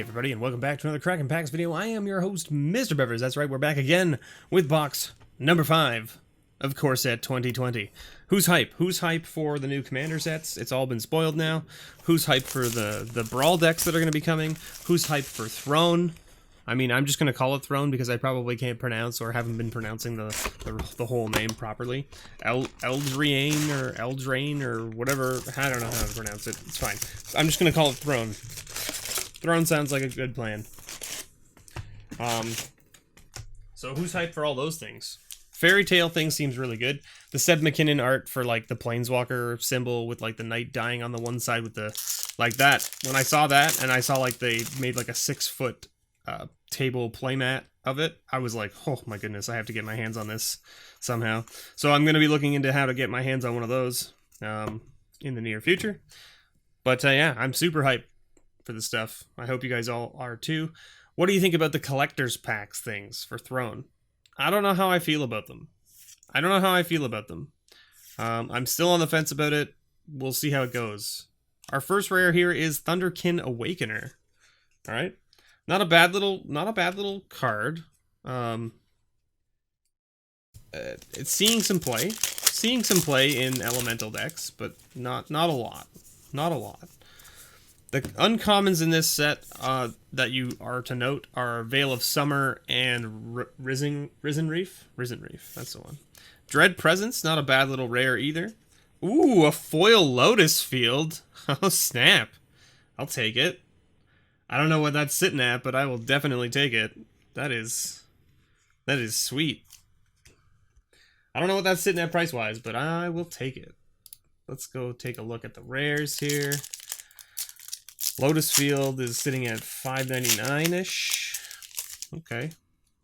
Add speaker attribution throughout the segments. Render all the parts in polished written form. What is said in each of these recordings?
Speaker 1: everybody, and welcome back to another Crackin' Packs video. I am your host, MrBevers. That's right, we're back again with box number 5 of Core Set 2020. Who's hype? Who's hype for the new Commander sets? It's all been spoiled now. Who's hype for the Brawl decks that are going to be coming? Who's hype for Throne? I mean, I'm just going to call it Throne because I probably can't pronounce or haven't been pronouncing the whole name properly. Eldraine or Eldraine or whatever. I don't know how to pronounce it. It's fine. I'm just going to call it Throne. Throne sounds like a good plan. So who's hyped for all those things? Fairy Tale thing seems really good. The Seb McKinnon art for like the Planeswalker symbol with like the knight dying on the one side with the like that. When I saw that and I saw like they made like a 6-foot table playmat of it, I was like, oh my goodness, I have to get my hands on this somehow. So I'm going to be looking into how to get my hands on one of those in the near future. But yeah, I'm super hyped for this stuff. I hope you guys all are too. What do you think about the collector's packs things for Throne? I don't know how I feel about them. I'm still on the fence about it. We'll see how it goes. Our first rare here is Thunderkin Awakener. All right, not a bad little card. It's seeing some play in elemental decks, but not a lot. The uncommons in this set that you are to note are Veil of Summer and Risen Reef. That's the one. Dread Presence, not a bad little rare either. Ooh, a foil Lotus Field. Oh snap! I'll take it. I don't know what that's sitting at, but I will definitely take it. That is sweet. I don't know what that's sitting at price wise, but I will take it. Let's go take a look at the rares here. Lotus Field is sitting at $5.99-ish. Okay.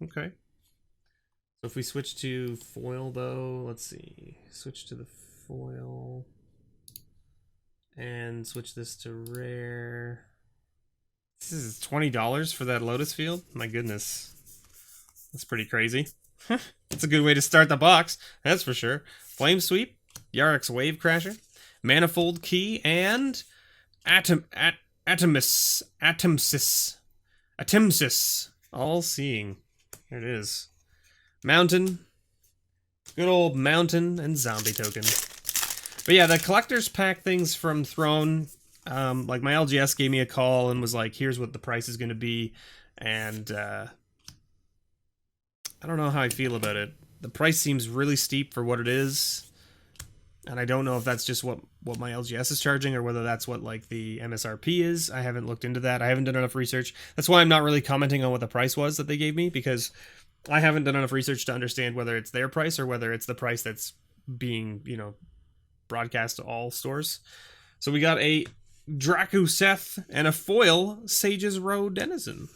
Speaker 1: So if we switch to foil, though, let's see. Switch to the foil. And switch this to rare. This is $20 for that Lotus Field? My goodness. That's pretty crazy. That's a good way to start the box, that's for sure. Flame Sweep, Yarok's Wave Crasher, Manifold Key, and Atomsis, All Seeing. There it is. Mountain. Good old Mountain and Zombie Token. But yeah, the collector's pack things from Throne, like my LGS gave me a call and was like, here's what the price is going to be. And I don't know how I feel about it. The price seems really steep for what it is. And I don't know if that's just what my LGS is charging or whether that's what like the MSRP is. I haven't looked into that. I haven't done enough research. That's why I'm not really commenting on what the price was that they gave me, because I haven't done enough research to understand whether it's their price or whether it's the price that's being, broadcast to all stores. So we got a Dracu Seth and a foil Sage's Row Denizen.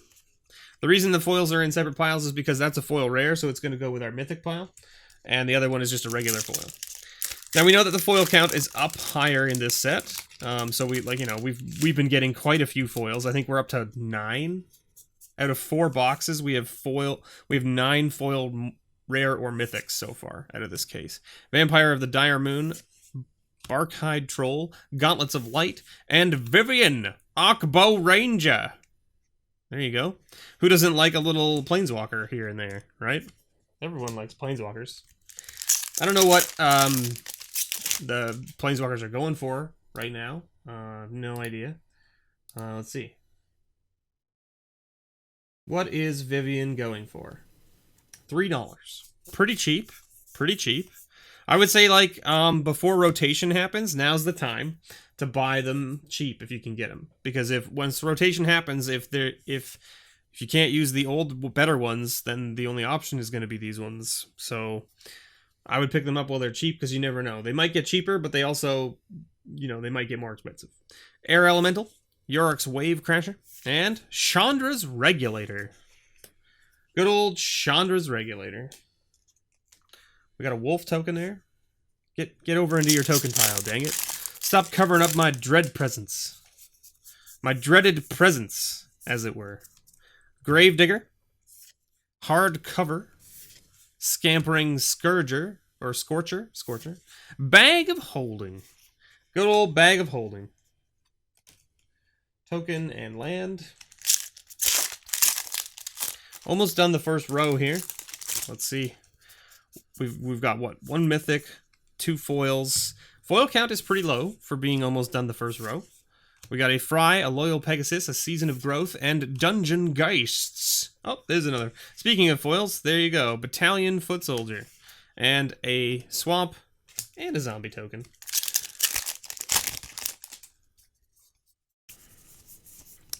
Speaker 1: The reason the foils are in separate piles is because that's a foil rare, so it's going to go with our mythic pile. And the other one is just a regular foil. Now we know that the foil count is up higher in this set, so we've been getting quite a few foils. I think we're up to 9 out of 4 boxes. We have 9 foil rare or mythics so far out of this case. Vampire of the Dire Moon, Barkhide Troll, Gauntlets of Light, and Vivian Arkbow Ranger. There you go. Who doesn't like a little planeswalker here and there, right? Everyone likes planeswalkers. I don't know what the planeswalkers are going for right now. No idea. Let's see. What is Vivian going for? $3. Pretty cheap. I would say like before rotation happens, now's the time to buy them cheap if you can get them. Because once rotation happens, if you can't use the old better ones, then the only option is going to be these ones. So I would pick them up while they're cheap, because you never know. They might get cheaper, but they also, they might get more expensive. Air Elemental, Yarok's Wave Crasher, and Chandra's Regulator. Good old Chandra's Regulator. We got a wolf token there. Get over into your token pile, dang it. Stop covering up my dread presence. My dreaded presence, as it were. Gravedigger, Hardcover, Scampering Scourger, or Scorcher, Bag of Holding. Good old Bag of Holding. Token and land. Almost done the first row here. Let's see. We've got what? 1 mythic, 2 foils. Foil count is pretty low for being almost done the first row. We got a Fry, a Loyal Pegasus, a Season of Growth, and Dungeon Geists. Oh, there's another. Speaking of foils, there you go. Battalion Foot Soldier. And a Swamp, and a Zombie token.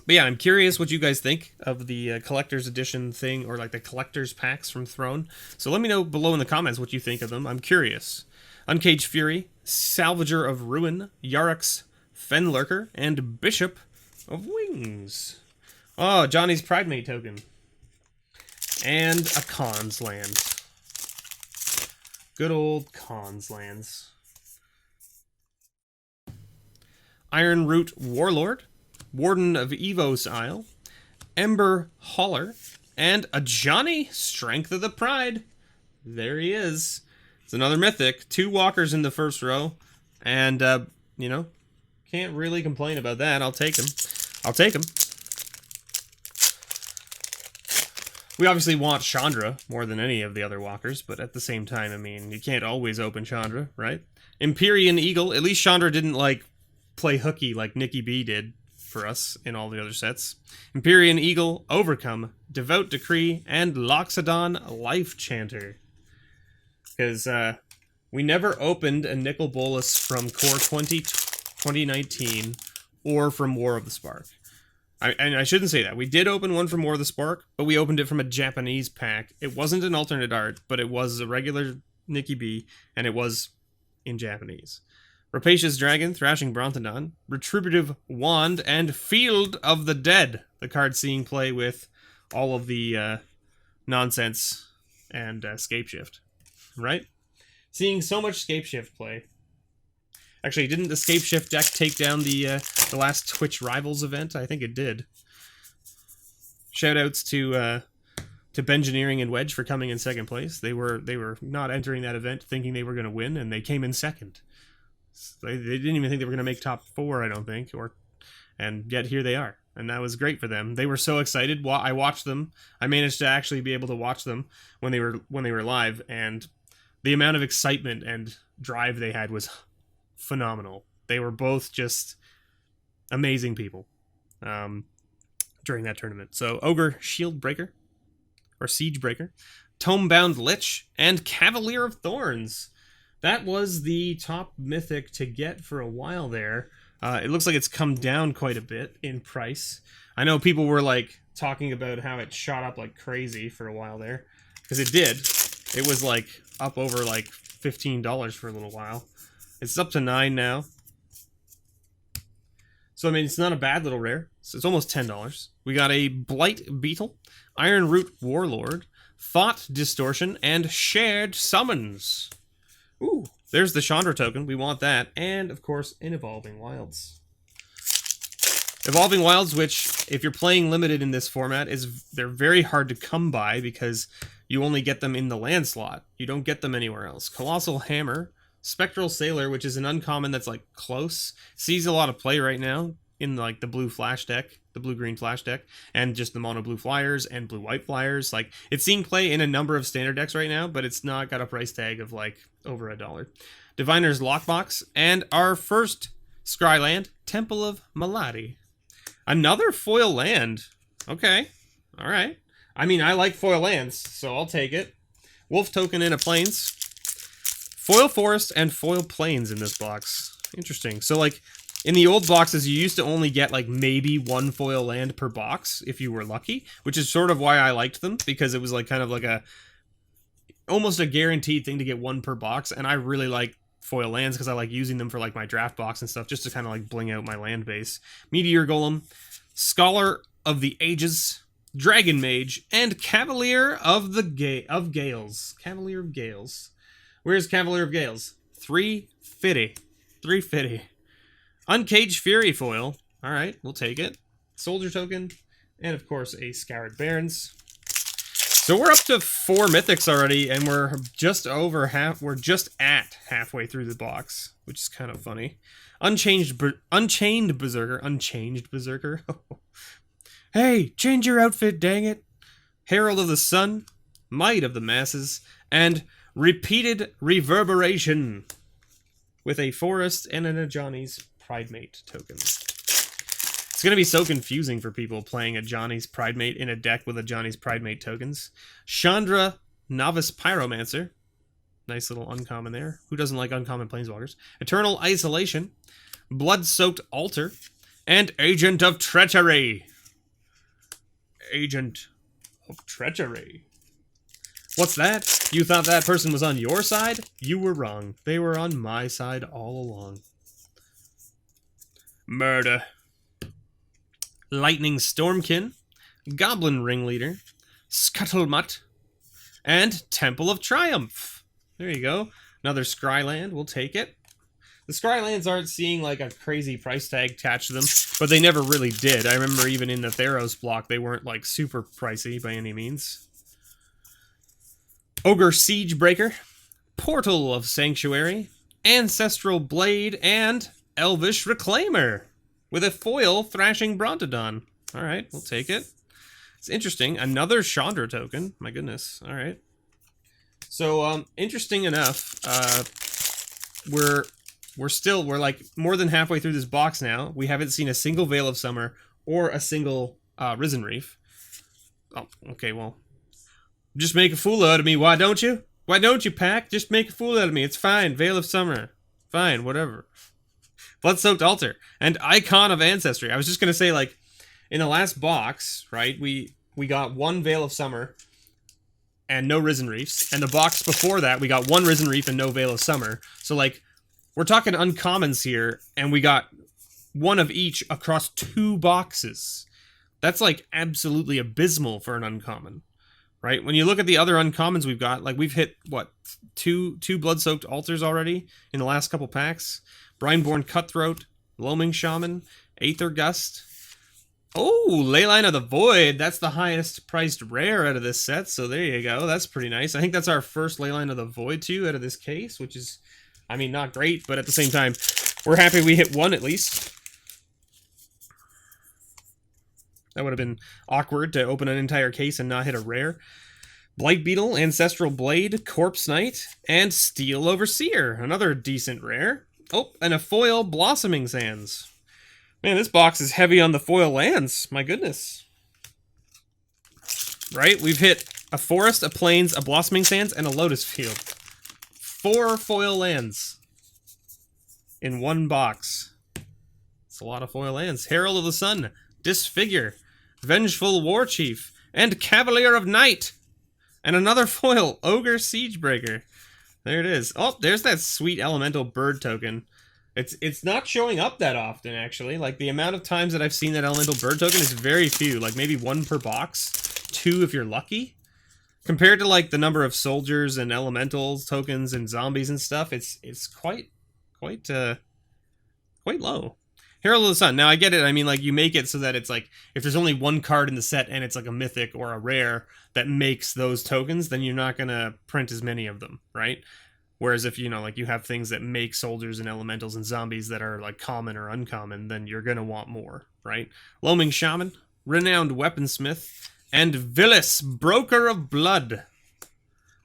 Speaker 1: But yeah, I'm curious what you guys think of the collector's edition thing, or like the collector's packs from Throne. So let me know below in the comments what you think of them. I'm curious. Uncaged Fury, Salvager of Ruin, Yarok's Fenlurker, and Bishop of Wings. Oh, Johnny's Pridemate token. And a Khans land. Good old Khans lands. Iron Root Warlord, Warden of Evos Isle, Ember Hauler, and a Johnny Strength of the Pride. There he is. It's another mythic. 2 walkers in the first row. And, you know, can't really complain about that. I'll take him. I'll take him. We obviously want Chandra more than any of the other walkers, but at the same time, I mean, you can't always open Chandra, right? Empyrean Eagle. At least Chandra didn't, like, play hooky like Nikki B did for us in all the other sets. Empyrean Eagle, Overcome, Devout Decree, and Loxodon Life Chanter. Because we never opened a Nicol Bolas from Core 2019 or from War of the Spark. And I shouldn't say that. We did open one from War of the Spark, but we opened it from a Japanese pack. It wasn't an alternate art, but it was a regular Nikki B, and it was in Japanese. Rapacious Dragon, Thrashing Brontodon, Retributive Wand, and Field of the Dead. The card seeing play with all of the nonsense and Scapeshift. Right? Seeing so much Scapeshift play. Actually, didn't the Scapeshift deck take down the last Twitch Rivals event? I think it did. Shoutouts to Bengineering and Wedge for coming in second place. They were not entering that event thinking they were going to win, and they came in second. They didn't even think they were going to make top 4, I don't think, and yet here they are. And that was great for them. They were so excited. I watched them. I managed to actually be able to watch them when they were live, and the amount of excitement and drive they had was phenomenal. They were both just amazing people during that tournament. So Ogre Shield Breaker, or Siege Breaker, Tomebound Lich, and Cavalier of Thorns. That was the top mythic to get for a while there. It looks like it's come down quite a bit in price. I know people were like talking about how it shot up like crazy for a while there, because it did. It was like up over like $15 for a little while. It's up to $9 now. So I mean, it's not a bad little rare. So it's almost $10. We got a Blight Beetle, Iron Root Warlord, Thought Distortion, and Shared Summons. Ooh, there's the Chandra token. We want that. And, of course, an Evolving Wilds. Evolving Wilds, which, if you're playing limited in this format, they're very hard to come by because you only get them in the land slot. You don't get them anywhere else. Colossal Hammer, Spectral Sailor, which is an uncommon that's, like, close. Sees a lot of play right now in, like, the blue flash deck, the blue-green flash deck, and just the mono-blue flyers and blue-white flyers. Like, it's seeing play in a number of standard decks right now, but it's not got a price tag of, like, over $1. Diviner's Lockbox, and our first Scry land, Temple of Maladi. Another foil land. Okay. Alright. I mean, I like foil lands, so I'll take it. Wolf token in a Plains. Foil Forest and foil Plains in this box. Interesting. So, like, in the old boxes, you used to only get, like, maybe 1 foil land per box, if you were lucky, which is sort of why I liked them, because it was, like, kind of like almost a guaranteed thing to get 1 per box, and I really like foil lands because I like using them for, like, my draft box and stuff, just to kind of, like, bling out my land base. Meteor Golem, Scholar of the Ages, Dragon Mage, and Cavalier of Gales. Cavalier of Gales. Where's Cavalier of Gales? 350. 350. Uncaged Fury foil. Alright, we'll take it. Soldier token. And, of course, a Scoured Barrens. So we're up to 4 mythics already, and we're just at halfway through the box, which is kind of funny. Unchained Berserker. Hey, change your outfit, dang it. Herald of the Sun, Might of the Masses, and Repeated Reverberation with a Forest and an Ajani's Pridemate token. It's going to be so confusing for people playing a Johnny's Pridemate in a deck with a Johnny's Pridemate tokens. Chandra, Novice Pyromancer. Nice little uncommon there. Who doesn't like uncommon Planeswalkers? Eternal Isolation, Blood-Soaked Altar, and Agent of Treachery. Agent of Treachery. What's that? You thought that person was on your side? You were wrong. They were on my side all along. Murder. Lightning Stormkin, Goblin Ringleader, Scuttlemutt, and Temple of Triumph. There you go. Another Scryland. We'll take it. The Scrylands aren't seeing like a crazy price tag attached to them, but they never really did. I remember even in the Theros block, they weren't like super pricey by any means. Ogre Siegebreaker, Portal of Sanctuary, Ancestral Blade, and Elvish Reclaimer with a foil Thrashing Brontodon. All right, we'll take it. It's interesting. Another Chandra token. My goodness. All right. So, interesting enough, we're like more than halfway through this box now. We haven't seen a single Veil of Summer or a single Risen Reef. Oh, okay, well, just make a fool out of me, why don't you? Why don't you, Pack? Just make a fool out of me. It's fine. Veil of Summer. Fine, whatever. Blood-Soaked Altar and Icon of Ancestry. I was just going to say, like, in the last box, right, we got one Veil of Summer and no Risen Reefs. And the box before that, we got one Risen Reef and no Veil of Summer. So, like, we're talking uncommons here, and we got one of each across 2 boxes. That's, like, absolutely abysmal for an uncommon, right? When you look at the other uncommons we've got, like, we've hit, what, two Blood-Soaked Altars already in the last couple packs? Brineborn Cutthroat, Loaming Shaman, Aether Gust. Oh, Leyline of the Void. That's the highest priced rare out of this set, so there you go. That's pretty nice. I think that's our first Leyline of the Void, too, out of this case, which is, I mean, not great, but at the same time, we're happy we hit one at least. That would have been awkward to open an entire case and not hit a rare. Blight Beetle, Ancestral Blade, Corpse Knight, and Steel Overseer. Another decent rare. Oh, and a foil Blossoming Sands. Man, this box is heavy on the foil lands. My goodness. Right? We've hit a Forest, a Plains, a Blossoming Sands, and a Lotus Field. 4 foil lands in one box. It's a lot of foil lands. Herald of the Sun, Disfigure, Vengeful War Chief, and Cavalier of Night. And another foil, Ogre Siegebreaker. There it is. Oh, there's that sweet elemental bird token. It's not showing up that often, actually. Like, the amount of times that I've seen that elemental bird token is very few. Like, maybe 1 per box. 2 if you're lucky. Compared to, like, the number of soldiers and elementals, tokens, and zombies and stuff, it's quite low. Herald of the Sun. Now, I get it. I mean, like, you make it so that it's, like, if there's only 1 card in the set and it's, like, a mythic or a rare that makes those tokens, then you're not going to print as many of them, right? Whereas if, you know, like, you have things that make soldiers and elementals and zombies that are, like, common or uncommon, then you're going to want more, right? Loaming Shaman, Renowned Weaponsmith, and Villis, Broker of Blood.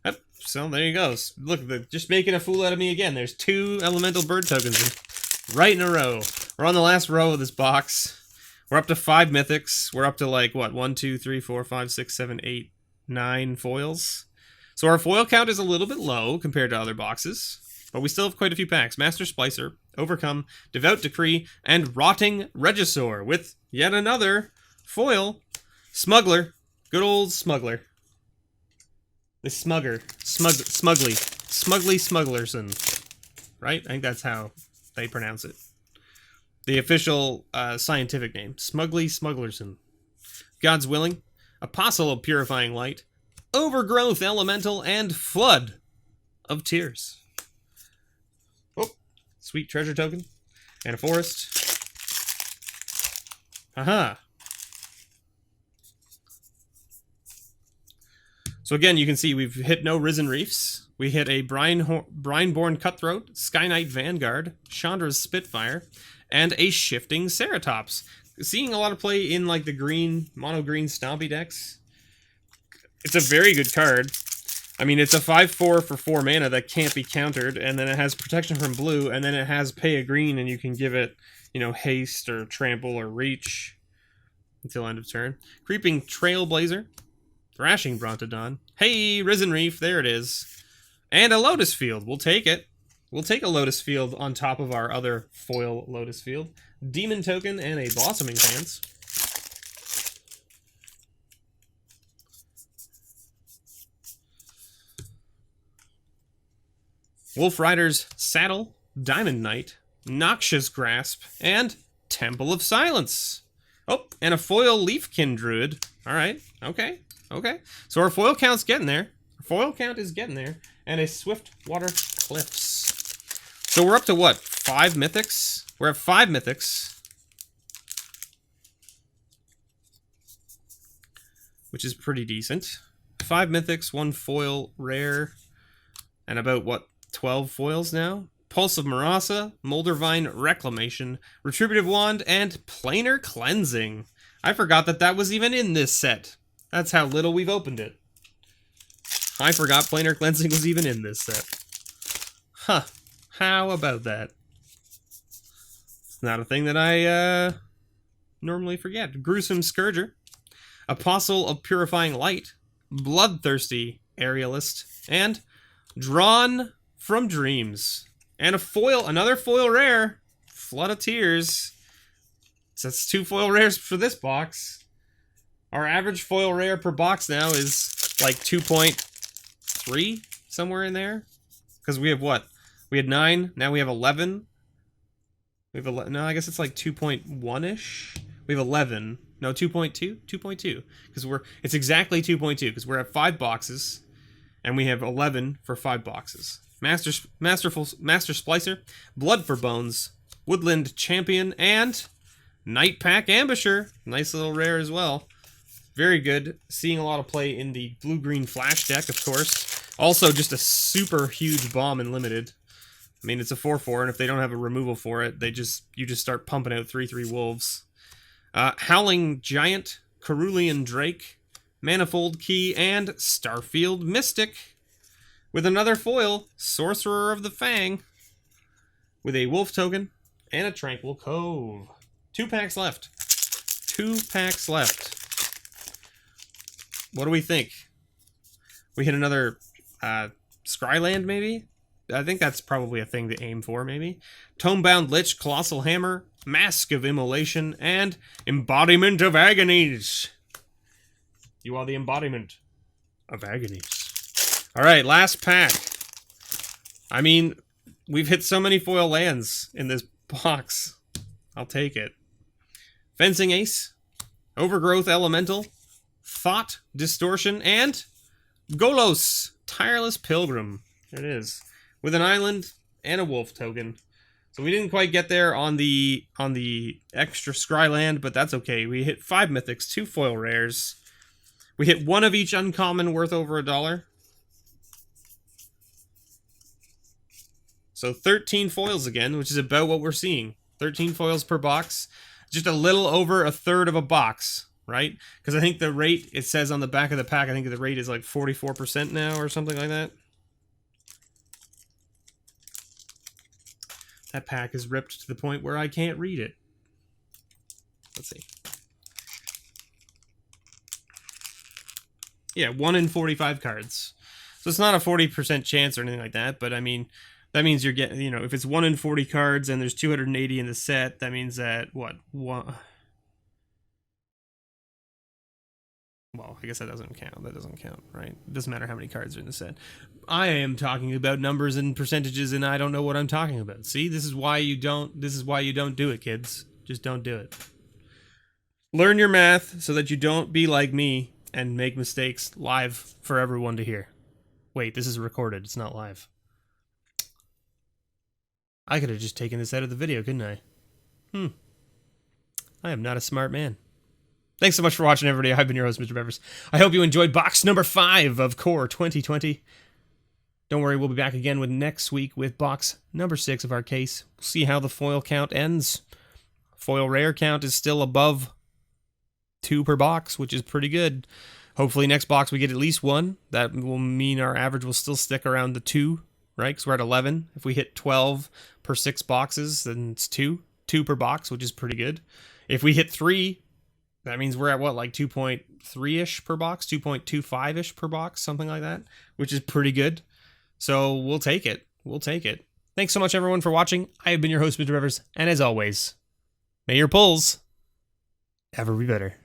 Speaker 1: Yep, so there you go. Look, just making a fool out of me again. There's 2 elemental bird tokens right in a row. We're on the last row of this box. We're up to 5 mythics. We're up to, like, what, 1, 2, 3, 4, 5, 6, 7, 8, 9 foils. So our foil count is a little bit low compared to other boxes, but we still have quite a few packs. Master Splicer, Overcome, Devout Decree, and Rotting Regisaur with yet another foil. Smuggler. Good old Smuggler. The Smugger. Smugly Smugglerson. Right? I think that's how they pronounce it. The official scientific name. Smugly Smugglerson. God's Willing. Apostle of Purifying Light. Overgrowth Elemental, and Flood of Tears. Oh, sweet treasure token. And a forest. Aha. So again, you can see we've hit no Risen Reefs. We hit a Brineborn Cutthroat, Sky Knight Vanguard, Chandra's Spitfire, and a Shifting Ceratops. Seeing a lot of play in, like, the green, mono-green Stompy decks. it's a very good card. I mean, it's a 5/4 for 4 mana that can't be countered, and then it has protection from blue, and then it has pay a green, and you can give it, you know, haste or trample or reach until end of turn. Creeping Trailblazer, Thrashing Brontodon. Hey, Risen Reef, there it is. And a Lotus Field, we'll take it. We'll take a Lotus Field on top of our other foil Lotus Field. Demon Token and a Blossoming Pants. Wolf Rider's Saddle, Diamond Knight, Noxious Grasp, and Temple of Silence. Oh, and a foil Leafkin Druid. Alright, okay. So our foil count's getting there. Our foil count is getting there. And a Swift Water Cliffs. So we're up to what? 5 mythics? We're at 5 mythics. Which is pretty decent. 5 mythics, 1 foil rare, and about, what, 12 foils now? Pulse of Marasa, Moldervine Reclamation, Retributive Wand, and Planar Cleansing. I forgot that that was even in this set. That's how little we've opened it. I forgot Planar Cleansing was even in this set. Huh. How about that? It's not a thing that I normally forget. Gruesome Scourger, Apostle of Purifying Light, Bloodthirsty Aerialist, and Drawn from Dreams. And a foil, another foil rare, Flood of Tears. So that's 2 foil rares for this box. Our average foil rare per box now is like 2.3, somewhere in there. Because we have what? We had 9, now we have 11. We have 11, no, I guess it's like 2.1-ish. We have 11. No, 2.2? 2.2. Because it's exactly 2.2, because we're at 5 boxes, and we have 11 for 5 boxes. Master Splicer, Blood for Bones, Woodland Champion, and Night Pack Ambusher. Nice little rare as well. Very good. Seeing a lot of play in the blue-green flash deck, of course. Also, just a super huge bomb in Limited. I mean, it's a 4/4, and if they don't have a removal for it, you just start pumping out 3/3 wolves. Howling Giant, Cerulean Drake, Manifold Key, and Starfield Mystic. With another foil, Sorcerer of the Fang, with a Wolf token and a Tranquil Cove. 2 packs left. 2 packs left. What do we think? We hit another Scryland, maybe? I think that's probably a thing to aim for, maybe. Tomebound Lich, Colossal Hammer, Mask of Immolation, and Embodiment of Agonies. You are the embodiment of agonies. Alright, last pack. I mean, we've hit so many foil lands in this box. I'll take it. Fencing Ace, Overgrowth Elemental, Thought Distortion, and Golos, Tireless Pilgrim. There it is. With an island and a wolf token. So we didn't quite get there on the extra Scryland, but that's okay. We hit 5 mythics, 2 foil rares. We hit 1 of each uncommon worth over $1. So 13 foils again, which is about what we're seeing. 13 foils per box. Just a little over a third of a box, right? Because I think the rate, it says on the back of the pack, I think the rate is like 44% now or something like that. That pack is ripped to the point where I can't read it. Let's see. Yeah, 1 in 45 cards. So it's not a 40% chance or anything like that, but I mean, that means you're getting, you know, if it's 1 in 40 cards and there's 280 in the set, that means that, what, well, I guess that doesn't count. That doesn't count, right? It doesn't matter how many cards are in the set. I am talking about numbers and percentages, and I don't know what I'm talking about. See, this is why you don't do it, kids. Just don't do it. Learn your math so that you don't be like me and make mistakes live for everyone to hear. Wait, this is recorded. It's not live. I could have just taken this out of the video, couldn't I? I am not a smart man. Thanks so much for watching, everybody. I've been your host, MrBevers. I hope you enjoyed box number 5 of Core 2020. Don't worry, we'll be back again with next week with box number 6 of our case. We'll see how the foil count ends. Foil rare count is still above 2 per box, which is pretty good. Hopefully next box we get at least 1. That will mean our average will still stick around the 2, right? Because we're at 11. If we hit 12 per 6 boxes, then it's 2. 2 per box, which is pretty good. If we hit 3, that means we're at what, like 2.3-ish per box? 2.25-ish per box? Something like that, which is pretty good. So we'll take it. We'll take it. Thanks so much, everyone, for watching. I have been your host, MrBevers, and as always, may your pulls ever be better.